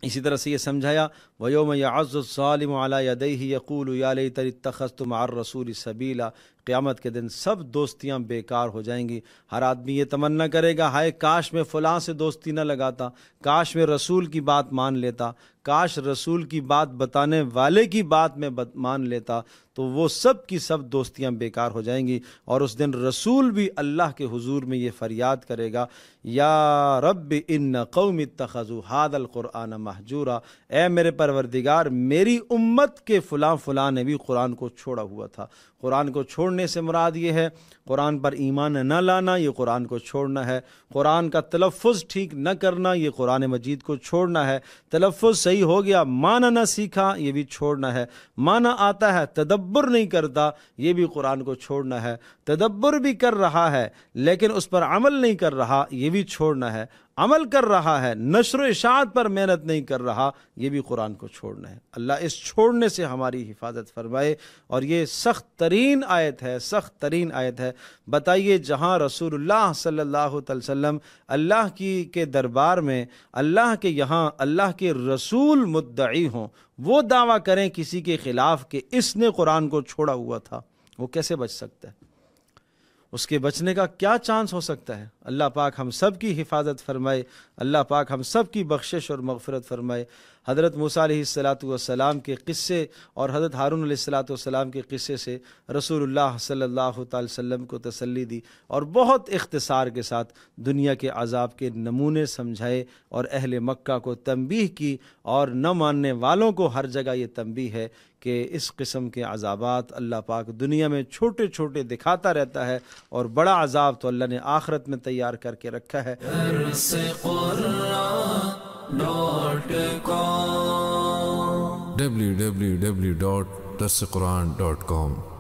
इसी तरह से ये समझाया वयौम यअज़्ज़ु ज़ालिमु अला यदैहि यक़ूलु या लैतनी इत्तख़ज़्तु मअर रसूलि सबीला। क़यामत के दिन सब दोस्तियां बेकार हो जाएंगी। हर आदमी ये तमन्ना करेगा, हाय काश मैं फ़लाँ से दोस्ती न लगाता, काश मैं रसूल की बात मान लेता, काश रसूल की बात बताने वाले की बात मैं मान लेता। तो वो सब की सब दोस्तियां बेकार हो जाएंगी। और उस दिन रसूल भी अल्लाह के हुजूर में ये फरियाद करेगा, या रब्बि इन्न कौमी इत्तख़ज़ू हादल क़ुरआन महजूरा। ए मेरे परवरदिगार, मेरी उम्मत के फ़लाँ फ़लाँ ने भी कुरान को छोड़ा हुआ था। कुरान को छोड़ने से मुराद ये है कुरान पर ईमान न लाना, ये कुरान को छोड़ना है। कुरान का तलफ़्फ़ुज़ ठीक न करना, ये कुरान मजीद को छोड़ना है। तलफ़्फ़ुज़ सही हो गया, माना न सीखा, ये भी छोड़ना है। माना आता है, तदब्बर नहीं करता, ये भी कुरान को छोड़ना है। तदब्बर भी कर रहा है लेकिन उस पर अमल नहीं कर रहा, ये भी छोड़ना है। अमल कर रहा है, नश्र इशाअत पर मेहनत नहीं कर रहा, ये भी कुरान को छोड़ना है। अल्लाह इस छोड़ने से हमारी हिफाजत फरमाए। और ये सख्त तरीन आयत है, सख्त तरीन आयत है। बताइए, जहाँ रसूलुल्लाह सल्लल्लाहु अलैहि वसल्लम अल्लाह के दरबार में, अल्लाह के यहाँ अल्लाह के रसूल मुद्दई हों, वो दावा करें किसी के ख़िलाफ़ कि इसने कुरान को छोड़ा हुआ था, वो कैसे बच सकता है? उसके बचने का क्या चांस हो सकता है? अल्लाह पाक हम सब की हिफाजत फरमाए, अल्लाह पाक हम सब की बख्शिश और मग़फ़िरत फरमाए। हज़रत मूसा अलैहिस्सलातु वस्सलाम के क़िस्से और हज़रत हारून अलैहिस्सलातु वस्सलाम के क़िस्से से रसूलुल्लाह सल्लल्लाहु अलैहि वसल्लम को तसल्ली दी और बहुत इख्तिसार के साथ दुनिया के अज़ाब के नमूने समझाए और अहले मक्का को तंबीह की। और न मानने वालों को हर जगह ये तंबीह है कि इस किस्म के अज़ाबात अल्लाह पाक दुनिया में छोटे छोटे दिखाता रहता है और बड़ा अज़ाब तो अल्लाह ने आखिरत में तैयार करके रखा है। www.darsequran.com